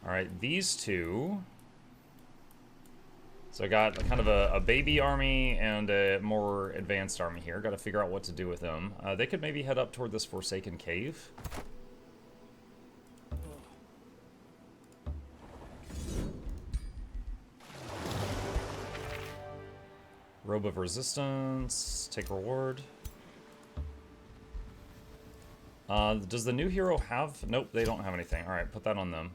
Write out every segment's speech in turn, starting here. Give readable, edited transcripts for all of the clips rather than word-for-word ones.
Alright, these two. So I got kind of a baby army and a more advanced army here. Got to figure out what to do with them. They could maybe head up toward this Forsaken Cave. Robe of Resistance. Take reward. Does the new hero have... Nope, they don't have anything. Alright, put that on them.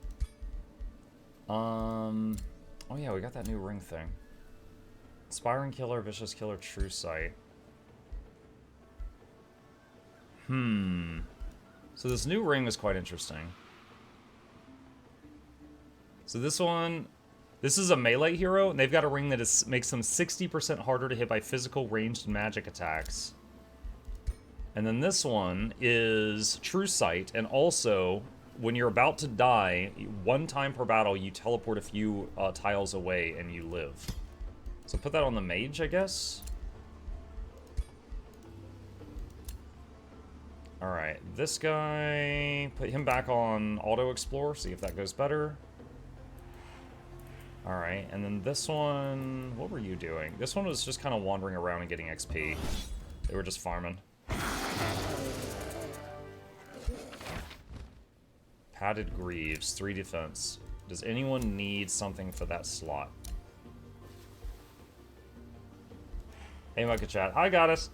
Oh yeah, we got that new ring thing. Inspiring Killer, Vicious Killer, True Sight. So this new ring is quite interesting. So this one... This is a melee hero, and they've got a ring that makes them 60% harder to hit by physical, ranged, and magic attacks. And then this one is True Sight, and also, when you're about to die, one time per battle, you teleport a few tiles away and you live. So put that on the mage, I guess. Alright, this guy, put him back on Auto Explore, see if that goes better. Alright, and then this one, what were you doing? This one was just kind of wandering around and getting XP. They were just farming. Padded Greaves, 3 defense. Does anyone need something for that slot? Hey, Mukluk chat. I got us.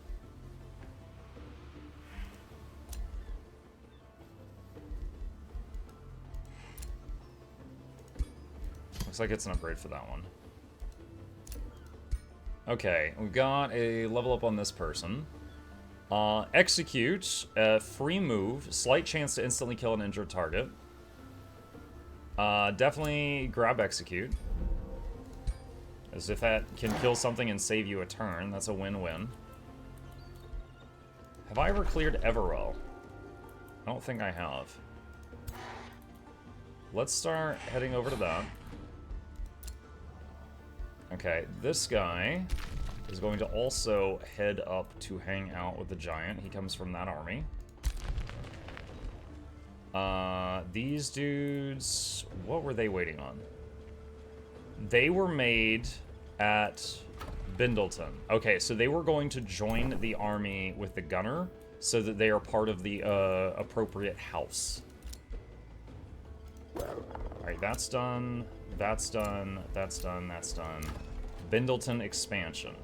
Looks like it's an upgrade for that one. Okay, we've got a level up on this person. Execute, free move, slight chance to instantly kill an injured target. Definitely grab execute. As if that can kill something and save you a turn. That's a win-win. Have I ever cleared Everell? I don't think I have. Let's start heading over to that. Okay, this guy is going to also head up to hang out with the giant. He comes from that army. These dudes, what were they waiting on? They were made at Bindleton. Okay, so they were going to join the army with the gunner so that they are part of the appropriate house. Alright, that's done. That's done. That's done. That's done. Bindleton expansion.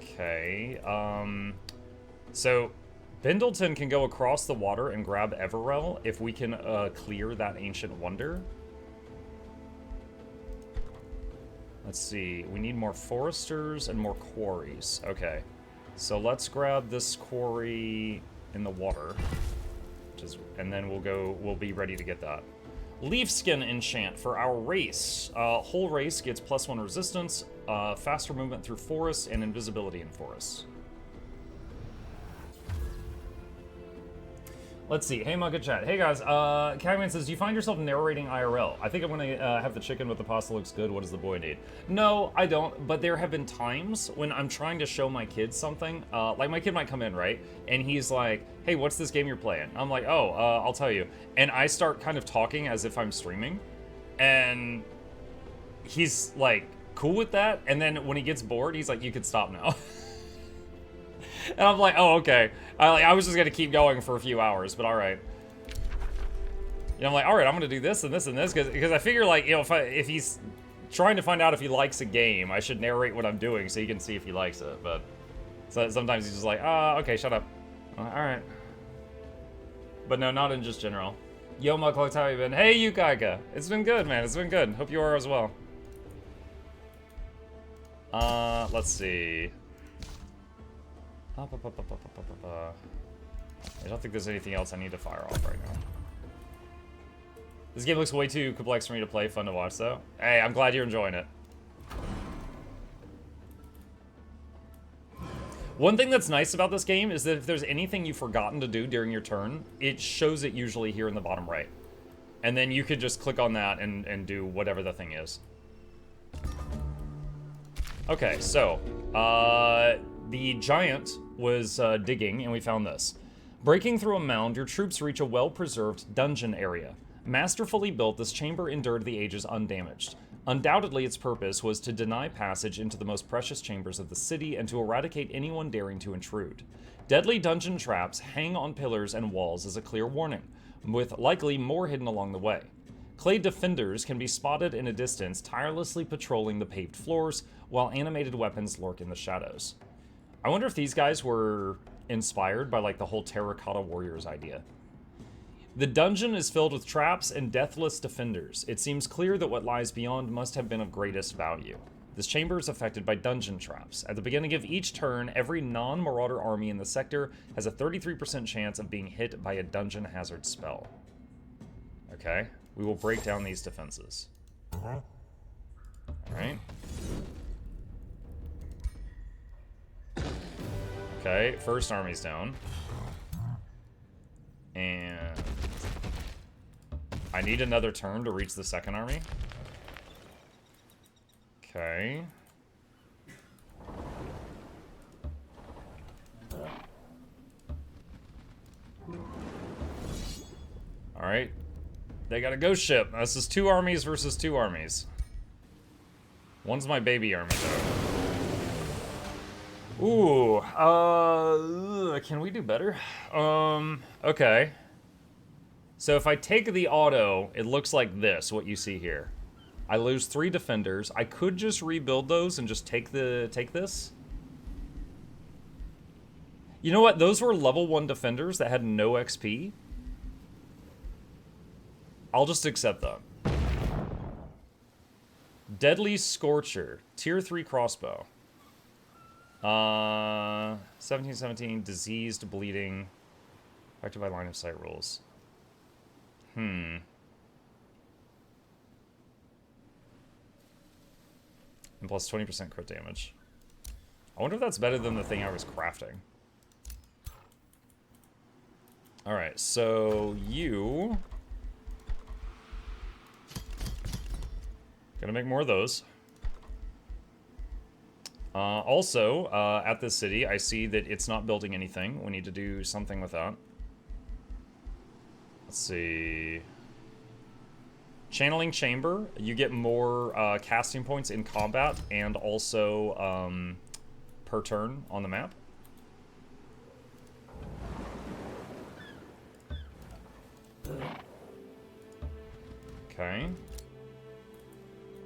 Okay, so Bindleton can go across the water and grab Everell if we can clear that ancient wonder. Let's see, we need more foresters and more quarries. Okay, so let's grab this quarry in the water, and then we'll be ready to get that. Leafskin enchant for our race. Whole race gets +1 resistance, faster movement through forests, and invisibility in forests. Let's see. Hey, Mukluk chat. Hey, guys. Cagman says, do you find yourself narrating IRL? I think I'm going to have the chicken with the pasta looks good. What does the boy need? No, I don't. But there have been times when I'm trying to show my kids something. Like, my kid might come in, right? And he's like, hey, what's this game you're playing? I'm like, oh, I'll tell you. And I start kind of talking as if I'm streaming. And he's, like, cool with that. And then when he gets bored, he's like, you can stop now. And I'm like, oh, okay. I was just going to keep going for a few hours, but all right. You know, I'm like, all right, I'm going to do this and this and this, because I figure, like, you know, if he's trying to find out if he likes a game, I should narrate what I'm doing so he can see if he likes it, but so sometimes he's just like, okay, shut up. All right. But no, not in just general. Yo, Mukluk, how you been? Hey, Yukaika. It's been good, man. It's been good. Hope you are as well. Let's see. I don't think there's anything else I need to fire off right now. This game looks way too complex for me to play. Fun to watch, though. Hey, I'm glad you're enjoying it. One thing that's nice about this game is that if there's anything you've forgotten to do during your turn, it shows it usually here in the bottom right. And then you could just click on that and do whatever the thing is. Okay, so, the giant was digging, and we found this. Breaking through a mound, your troops reach a well-preserved dungeon area. Masterfully built, this chamber endured the ages undamaged. Undoubtedly, its purpose was to deny passage into the most precious chambers of the city and to eradicate anyone daring to intrude. Deadly dungeon traps hang on pillars and walls as a clear warning, with likely more hidden along the way. Clay defenders can be spotted in a distance, tirelessly patrolling the paved floors, while animated weapons lurk in the shadows. I wonder if these guys were inspired by, like, the whole Terracotta Warriors idea. The dungeon is filled with traps and deathless defenders. It seems clear that what lies beyond must have been of greatest value. This chamber is affected by dungeon traps. At the beginning of each turn, every non-marauder army in the sector has a 33% chance of being hit by a dungeon hazard spell. Okay, we will break down these defenses. Alright. Okay, first army's down. And I need another turn to reach the second army. Okay. Alright. They got a ghost ship. This is 2 armies versus 2 armies. One's my baby army, though. Ooh, can we do better? Okay. So if I take the auto, it looks like this, what you see here. I lose 3 defenders. I could just rebuild those and just take this. You know what? Those were level 1 defenders that had no XP. I'll just accept them. Deadly Scorcher. Tier 3 crossbow. 1717, diseased, bleeding. Affected by line of sight rules. And plus 20% crit damage. I wonder if that's better than the thing I was crafting. Alright, so you... Gonna make more of those. Also, at this city, I see that it's not building anything. We need to do something with that. Let's see. Channeling Chamber. You get more casting points in combat and also per turn on the map. Okay.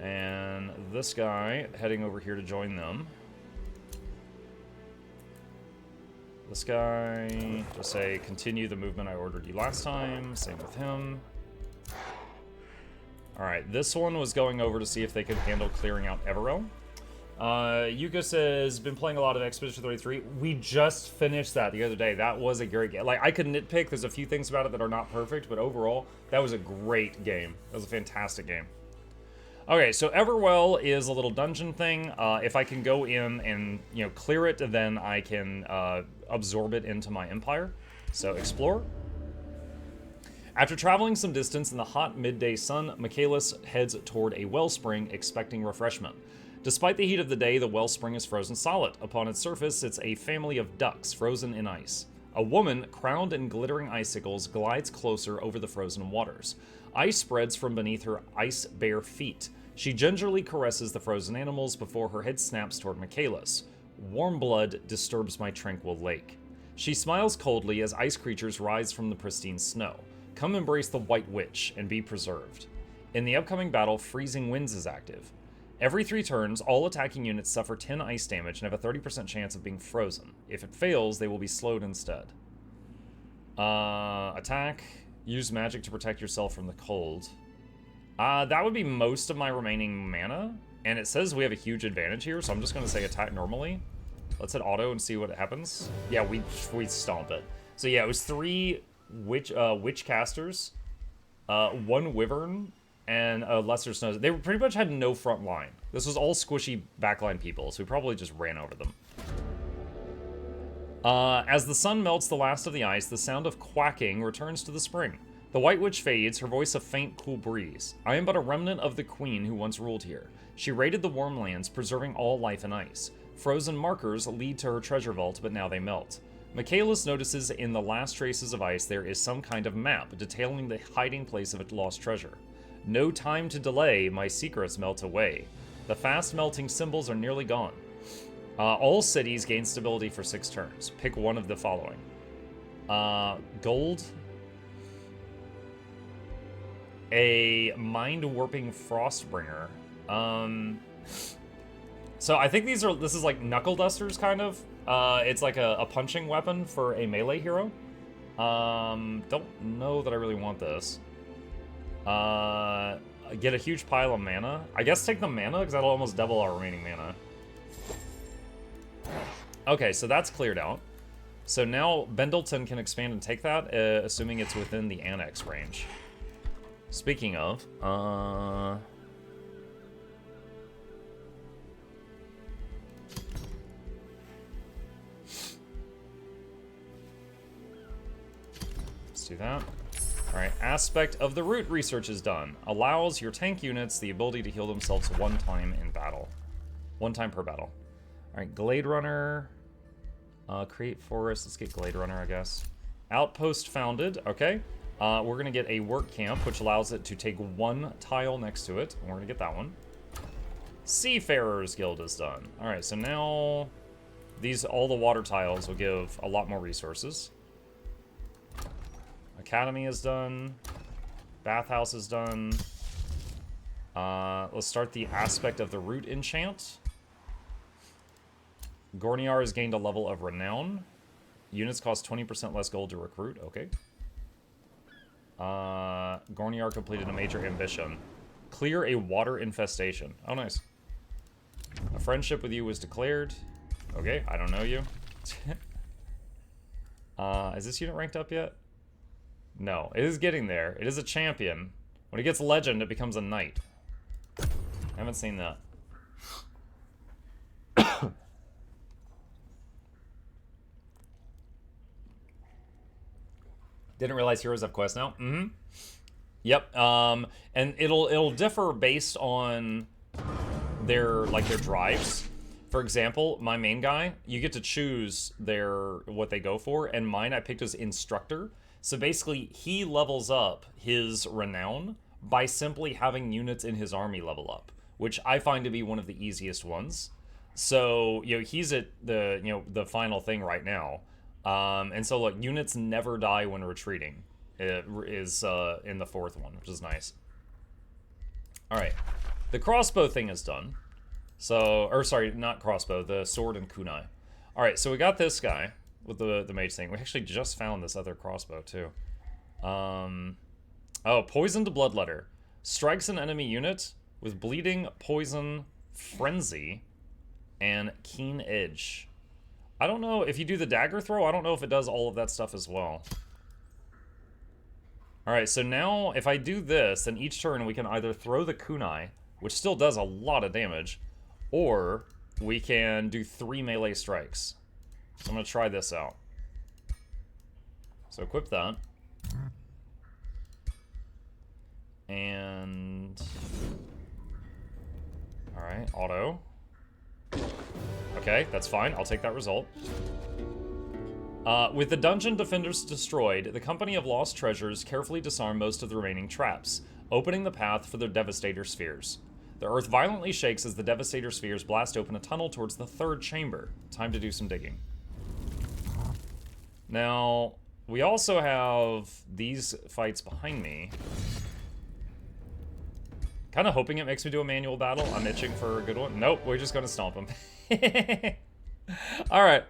And this guy heading over here to join them. This guy, just say, continue the movement I ordered you last time. Same with him. Alright, this one was going over to see if they could handle clearing out Everell. Yuko says, been playing a lot of Expedition 33. We just finished that the other day. That was a great game. Like, I could nitpick. There's a few things about it that are not perfect, but overall, that was a great game. That was a fantastic game. Okay, so Everwell is a little dungeon thing. If I can go in and, you know, clear it, then I can absorb it into my empire. So, explore. After traveling some distance in the hot midday sun, Michaelis heads toward a wellspring, expecting refreshment. Despite the heat of the day, the wellspring is frozen solid. Upon its surface sits a family of ducks frozen in ice. A woman, crowned in glittering icicles, glides closer over the frozen waters. Ice spreads from beneath her ice-bare feet. She gingerly caresses the frozen animals before her head snaps toward Michaelis. Warm blood disturbs my tranquil lake. She smiles coldly as ice creatures rise from the pristine snow. Come embrace the White Witch and be preserved. In the upcoming battle, Freezing Winds is active. Every 3 turns, all attacking units suffer 10 ice damage and have a 30% chance of being frozen. If it fails, they will be slowed instead. Attack. Use magic to protect yourself from the cold. That would be most of my remaining mana. And it says we have a huge advantage here, so I'm just going to say attack normally. Let's hit auto and see what happens. Yeah, we stomp it. So yeah, it was 3 witch casters, 1 wyvern, and a lesser snow. They pretty much had no front line. This was all squishy backline people, so we probably just ran over them. As the sun melts the last of the ice, the sound of quacking returns to the spring. The White Witch fades, her voice a faint, cool breeze. I am but a remnant of the queen who once ruled here. She raided the warm lands, preserving all life in ice. Frozen markers lead to her treasure vault, but now they melt. Michaelis notices in the last traces of ice there is some kind of map detailing the hiding place of a lost treasure. No time to delay, my secrets melt away. The fast melting symbols are nearly gone. All cities gain stability for 6 turns. Pick one of the following. Gold. A mind-warping Frostbringer. So I think this is like knuckle dusters, kind of. It's like a punching weapon for a melee hero. Don't know that I really want this. Get a huge pile of mana. I guess take the mana, because that'll almost double our remaining mana. Okay, so that's cleared out. So now Bendleton can expand and take that, assuming it's within the annex range. Speaking of, let's do that. Alright, aspect of the root research is done. Allows your tank units the ability to heal themselves one time in battle. One time per battle. Alright, Glade Runner. Create forest. Let's get Glade Runner, I guess. Outpost founded. Okay. We're going to get a work camp, which allows it to take 1 tile next to it. And we're going to get that one. Seafarers Guild is done. Alright, so now all the water tiles will give a lot more resources. Academy is done. Bathhouse is done. Let's start the aspect of the root enchant. Gorniar has gained a level of renown. Units cost 20% less gold to recruit. Okay. Gorniar completed a major ambition. Clear a water infestation. Oh, nice. A friendship with you was declared. Okay, I don't know you. Is this unit ranked up yet? No, it is getting there. It is a champion. When it gets legend, it becomes a knight. I haven't seen that. Didn't realize heroes have quests now. Mm-hmm. Yep. And it'll differ based on their drives. For example, my main guy, you get to choose what they go for, and mine I picked as instructor. So basically, he levels up his renown by simply having units in his army level up, which I find to be one of the easiest ones. So, he's at the final thing right now. And so, look, units never die when retreating. It is in the 4th one, which is nice. Alright. The crossbow thing is done. So, or sorry, not crossbow, the sword and kunai. Alright, so we got this guy with the mage thing. We actually just found this other crossbow, too. Oh, poisoned bloodletter. Strikes an enemy unit with bleeding, poison, frenzy, and keen edge. I don't know if you do the dagger throw, I don't know if it does all of that stuff as well. Alright, so now if I do this, then each turn we can either throw the kunai, which still does a lot of damage, or we can do 3 melee strikes. So I'm going to try this out. So equip that. And... Alright, auto. Okay, that's fine. I'll take that result. With the dungeon defenders destroyed, the Company of Lost Treasures carefully disarm most of the remaining traps, opening the path for the Devastator Spheres. The earth violently shakes as the Devastator Spheres blast open a tunnel towards the 3rd chamber. Time to do some digging. Now, we also have these fights behind me. Kind of hoping it makes me do a manual battle. I'm itching for a good one. Nope, we're just going to stomp him. Alright.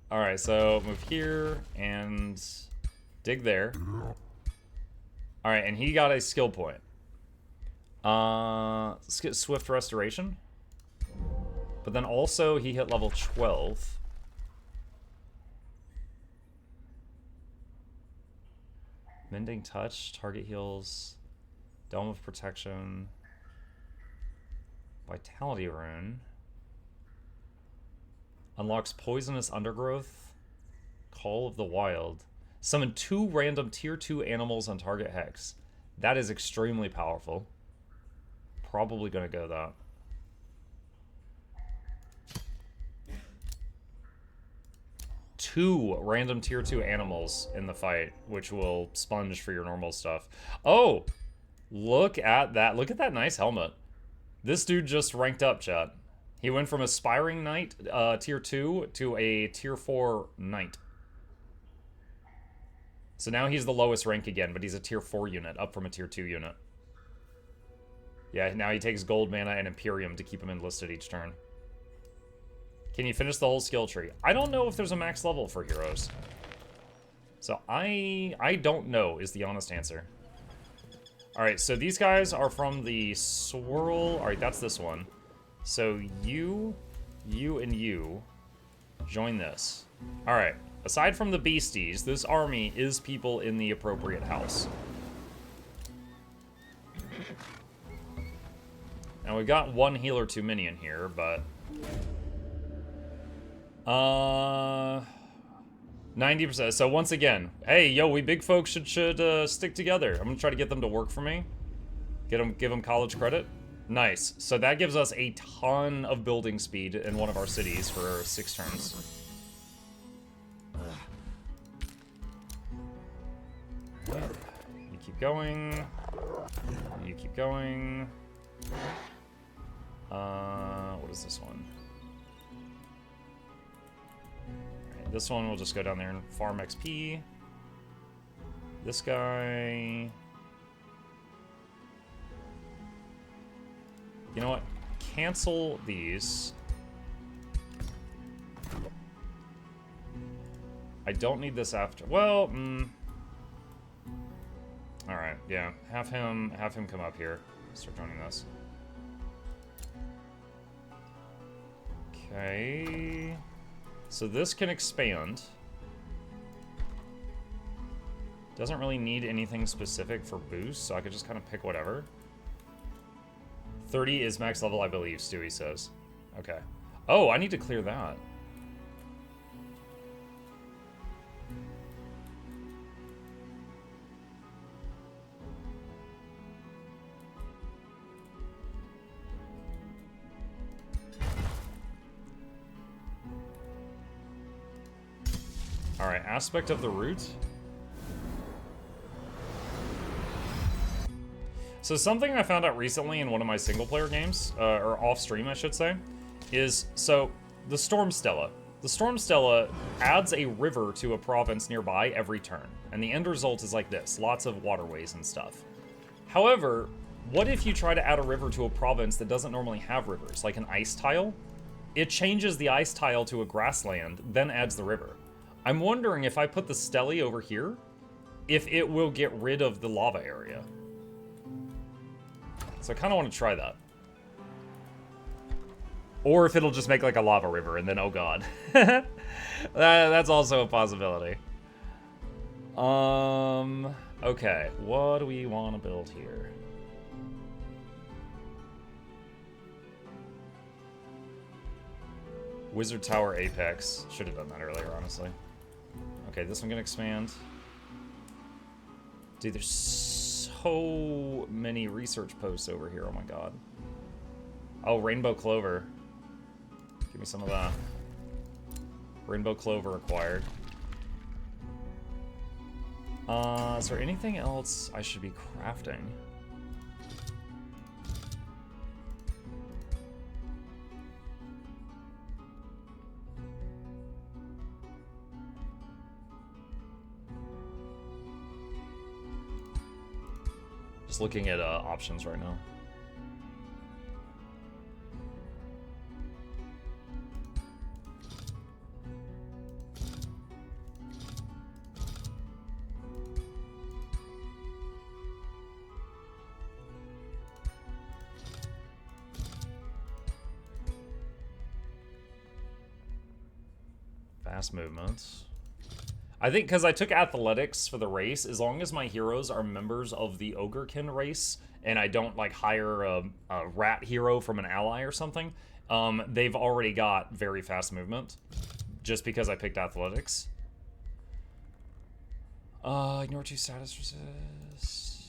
Alright, so move here and dig there. Alright, and he got a skill point. Let's get Swift Restoration. But then also he hit level 12. Mending Touch, target heals, Dome of Protection, Vitality Rune, unlocks Poisonous Undergrowth, Call of the Wild, summon 2 random tier 2 animals on target hex. That is extremely powerful. Probably gonna go that. 2 random tier 2 animals in the fight, which will sponge for your normal stuff. Oh, look at that. Look at that nice helmet. This dude just ranked up, chat. He went from Aspiring Knight, tier 2, to a tier 4 Knight. So now he's the lowest rank again, but he's a tier 4 unit, up from a tier 2 unit. Yeah, now he takes gold mana and Imperium to keep him enlisted each turn. Can you finish the whole skill tree? I don't know if there's a max level for heroes. So I don't know is the honest answer. Alright, so these guys are from the swirl. Alright, that's this one. So you, and you join this. Alright, aside from the beasties, this army is people in the appropriate house. Now we've got one healer too many in here, but 90%. So once again, hey, yo, we big folks should stick together. I'm gonna try to get them to work for me. Give them college credit. Nice. So that gives us a ton of building speed in one of our cities for 6 turns. You keep going. You keep going. What is this one? Alright, this one will just go down there and farm XP. This guy... You know what? Cancel these. I don't need this after. Well, Alright, yeah. Have him come up here. Start joining this. Okay. So this can expand. Doesn't really need anything specific for boost, so I could just kind of pick whatever. 30 is max level, I believe, Stewie says. Okay. Oh, I need to clear that. Alright, aspect of the route. So something I found out recently in one of my single-player games, or off-stream, I should say, is, so, the Storm Stella. The Storm Stella adds a river to a province nearby every turn, and the end result is like this, lots of waterways and stuff. However, what if you try to add a river to a province that doesn't normally have rivers, like an ice tile? It changes the ice tile to a grassland, then adds the river. I'm wondering if I put the Stelly over here, if it will get rid of the lava area. So I kind of want to try that. Or if it'll just make like a lava river and then, oh god. That's also a possibility. Okay, what do we want to build here? Wizard Tower Apex. Should have done that earlier, honestly. Okay, this one can expand. Dude, there's so many research posts over here. Oh my god. Oh, Rainbow Clover. Give me some of that. Rainbow Clover acquired. Is there anything else I should be crafting? Just looking at options right now. Fast movements. I think because I took athletics for the race, as long as my heroes are members of the Ogrekin race, and I don't like hire a rat hero from an ally or something, they've already got very fast movement, just because I picked athletics. Ignore 2 status resist.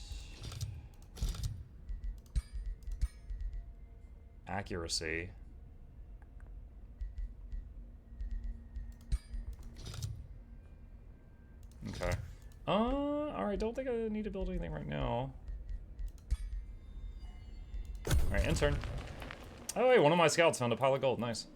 Accuracy. I don't think I need to build anything right now. Alright, intern. Oh, hey, one of my scouts found a pile of gold. Nice.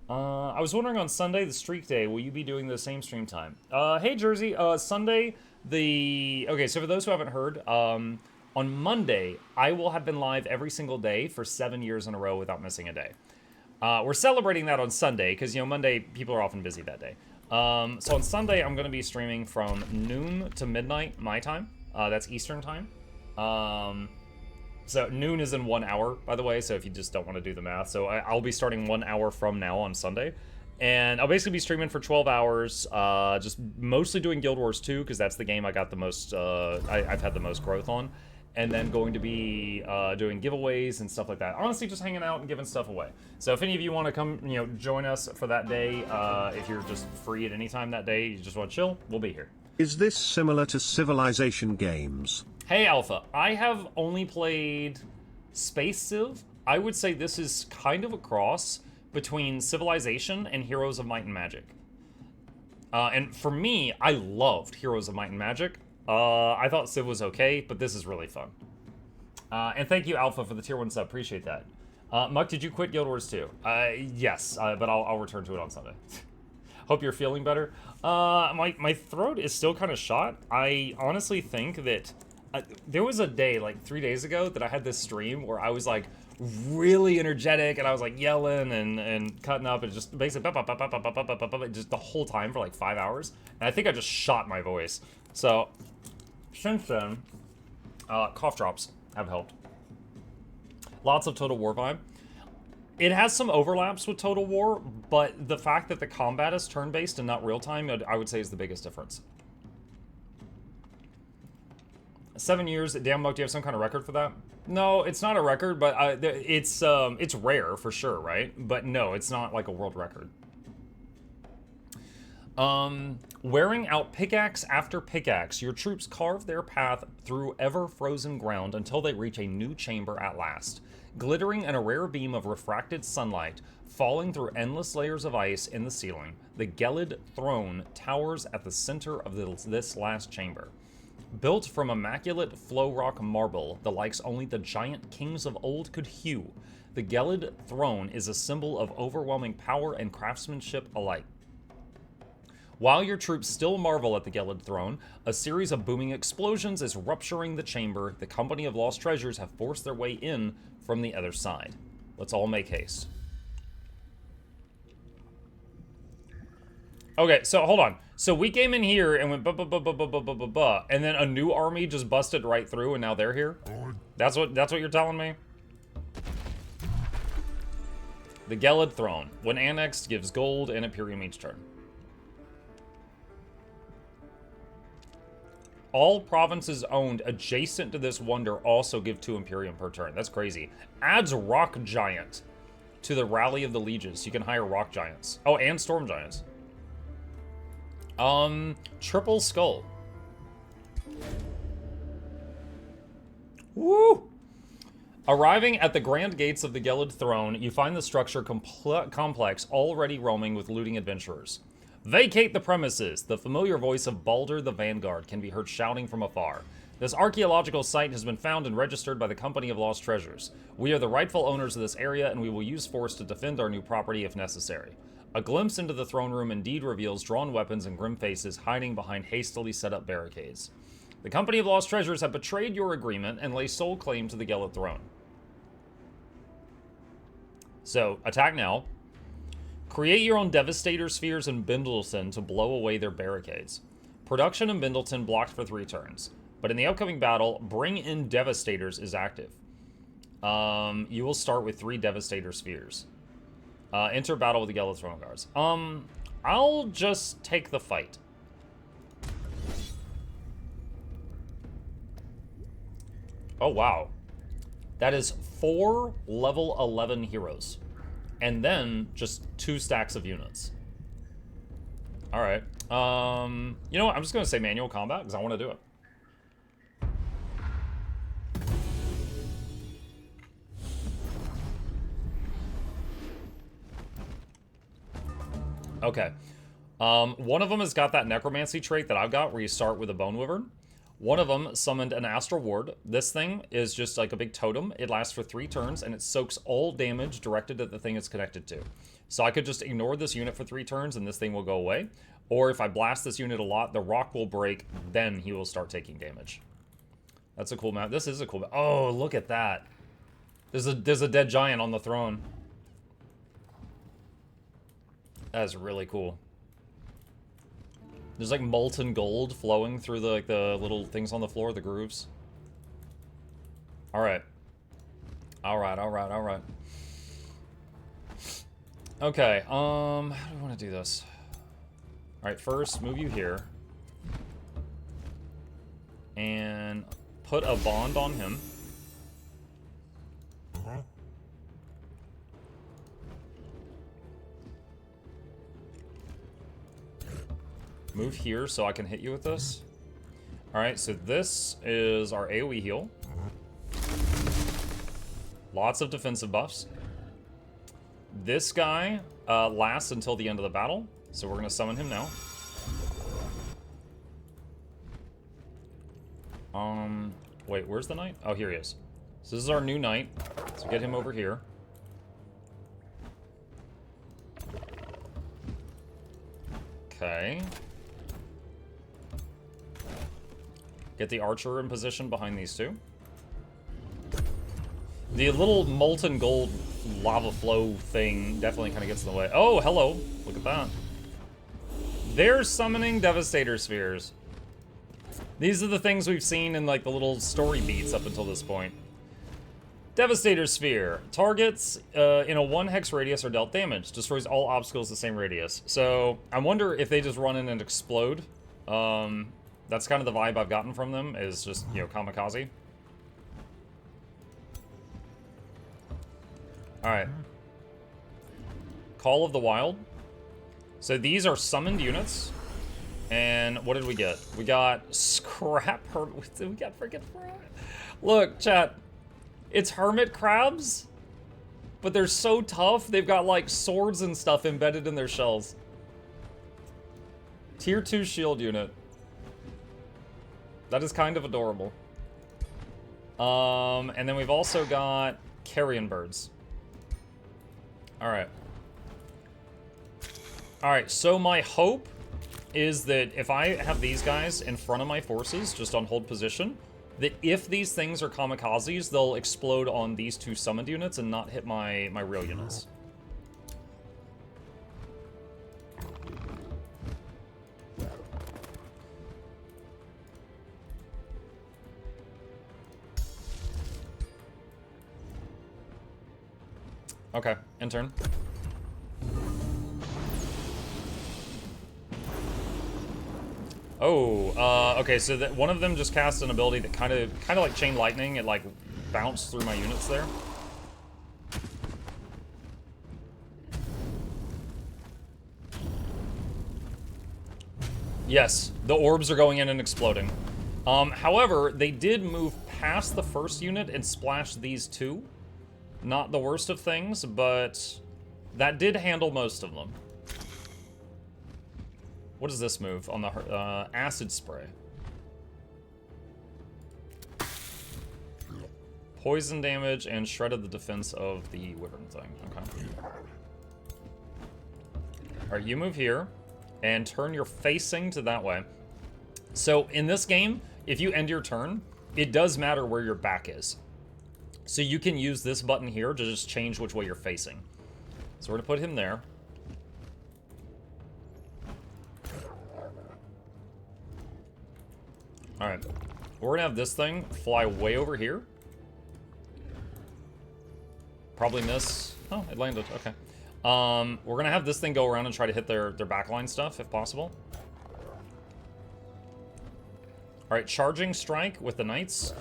I was wondering on Sunday, the streak day, will you be doing the same stream time? Hey, Jersey. Sunday, okay, so for those who haven't heard, on Monday, I will have been live every single day for 7 years in a row without missing a day. We're celebrating that on Sunday, because, you know, Monday, people are often busy that day. So on Sunday, I'm going to be streaming from noon to midnight, my time. That's Eastern time. So noon is in 1 hour, by the way, so if you just don't want to do the math. So I'll be starting 1 hour from now on Sunday. And I'll basically be streaming for 12 hours, just mostly doing Guild Wars 2, because that's the game I got the most, I've had the most growth on. And then going to be doing giveaways and stuff like that. Honestly, just hanging out and giving stuff away. So if any of you want to come, you know, join us for that day, if you're just free at any time that day, you just want to chill, we'll be here. Is this similar to Civilization games? Hey, Alpha. I have only played Space Civ. I would say this is kind of a cross between Civilization and Heroes of Might and Magic. And for me, I loved Heroes of Might and Magic. I thought Civ was okay, but this is really fun. And thank you, Alpha, for the tier 1 sub. Appreciate that. Muck, did you quit Guild Wars 2? Yes, but I'll return to it on Sunday. Hope you're feeling better. My throat is still kind of shot. I honestly think that there was a day, like 3 days ago, that I had this stream where I was like really energetic and I was like yelling and cutting up and just basically just the whole time for like 5 hours. And I think I just shot my voice. So since then, cough drops have helped. Lots of Total War vibe. It has some overlaps with Total War, but the fact that the combat is turn-based and not real-time, I would say is the biggest difference. 7 years, damn Muck, do you have some kind of record for that? No, it's not a record, but it's rare for sure, right? But no, it's not like a world record. Wearing out pickaxe after pickaxe, your troops carve their path through ever-frozen ground until they reach a new chamber at last. Glittering in a rare beam of refracted sunlight, falling through endless layers of ice in the ceiling, the Gelid throne towers at the center of this last chamber. Built from immaculate flow rock marble, the likes only the giant kings of old could hew, the Gelid throne is a symbol of overwhelming power and craftsmanship alike. While your troops still marvel at the Gelid throne, a series of booming explosions is rupturing the chamber. The Company of Lost Treasures have forced their way in from the other side. Let's all make haste. Okay, so hold on. So we came in here and went ba, and then a new army just busted right through and now they're here? That's what you're telling me? The Gelid throne. When annexed, gives gold and Imperium each turn. All provinces owned adjacent to this wonder also give 2 Imperium per turn. That's crazy. Adds Rock Giant to the Rally of the Lieges. You can hire Rock Giants. Oh, and Storm Giants. Triple Skull. Woo! Arriving at the grand gates of the Gelid throne, you find the structure complex, already roaming with looting adventurers. Vacate the premises! The familiar voice of Baldur the Vanguard can be heard shouting from afar. This archaeological site has been found and registered by the Company of Lost Treasures. We are the rightful owners of this area, and we will use force to defend our new property if necessary. A glimpse into the throne room indeed reveals drawn weapons and grim faces hiding behind hastily set up barricades. The Company of Lost Treasures have betrayed your agreement and lay sole claim to the Gelid throne. So, attack now. Create your own Devastator spheres in Bindleton to blow away their barricades. Production in Bindleton blocked for 3 turns. But in the upcoming battle, Bring in Devastators is active. You will start with 3 Devastator spheres. Enter battle with the Gelid Throne Guards. I'll just take the fight. Oh, wow. That is 4 level 11 heroes. And then just 2 stacks of units. Alright. You know what? I'm just going to say manual combat because I want to do it. Okay. One of them has got that necromancy trait that I've got where you start with a bone wyvern. One of them summoned an astral ward. This thing is just like a big totem. It lasts for 3 turns, and it soaks all damage directed at the thing it's connected to. So I could just ignore this unit for 3 turns, and this thing will go away. Or if I blast this unit a lot, the rock will break, then he will start taking damage. That's a cool map. This is a cool map. Oh, look at that. There's a dead giant on the throne. That's really cool. There's like molten gold flowing through the little things on the floor, the grooves. Alright. Alright. Okay, how do I want to do this? Alright, first, move you here. And put a bond on him. Move here so I can hit you with this. Alright, so this is our AoE heal. Lots of defensive buffs. This guy lasts until the end of the battle, so we're going to summon him now. Wait, where's the knight? Oh, here he is. So this is our new knight, so get him over here. Okay. Get the archer in position behind these two. The little molten gold lava flow thing definitely kind of gets in the way. Oh, hello. Look at that. They're summoning Devastator Spheres. These are the things we've seen in like the little story beats up until this point. Devastator Sphere. Targets in a 1 hex radius are dealt damage. Destroys all obstacles the same radius. So I wonder if they just run in and explode. That's kind of the vibe I've gotten from them, is just, you know, kamikaze. Alright. Call of the Wild. So these are summoned units. And what did we get? We got Scrap Hermit. We got freaking Hermit. Look, chat. It's Hermit Crabs. But they're so tough, they've got like swords and stuff embedded in their shells. Tier 2 shield unit. That is kind of adorable. And then we've also got carrion birds. Alright. Alright, so my hope is that if I have these guys in front of my forces, just on hold position, that if these things are kamikazes, they'll explode on these 2 summoned units and not hit my real units. Okay, end turn. Oh, okay, so that one of them just cast an ability that kind of like Chain Lightning. It like bounced through my units there. Yes, the orbs are going in and exploding. However, they did move past the first unit and splash these 2. Not the worst of things, but that did handle most of them. What does this move on the acid spray? Poison damage and shredded the defense of the wyvern thing. Okay. Alright, you move here and turn your facing to that way. So in this game, if you end your turn, it does matter where your back is. So you can use this button here to just change which way you're facing. So we're gonna put him there. Alright. We're gonna have this thing fly way over here. Probably miss. Oh, it landed. Okay. We're gonna have this thing go around and try to hit their backline stuff, if possible. Alright, charging strike with the knights.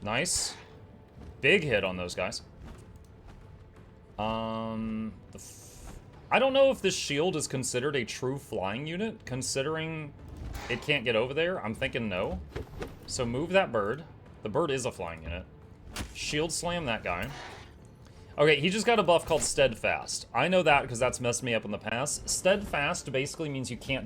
Nice. Big hit on those guys. I don't know if this shield is considered a true flying unit, considering it can't get over there. I'm thinking no. So move that bird. The bird is a flying unit. Shield slam that guy. Okay, he just got a buff called Steadfast. I know that because that's messed me up in the past. Steadfast basically means you can't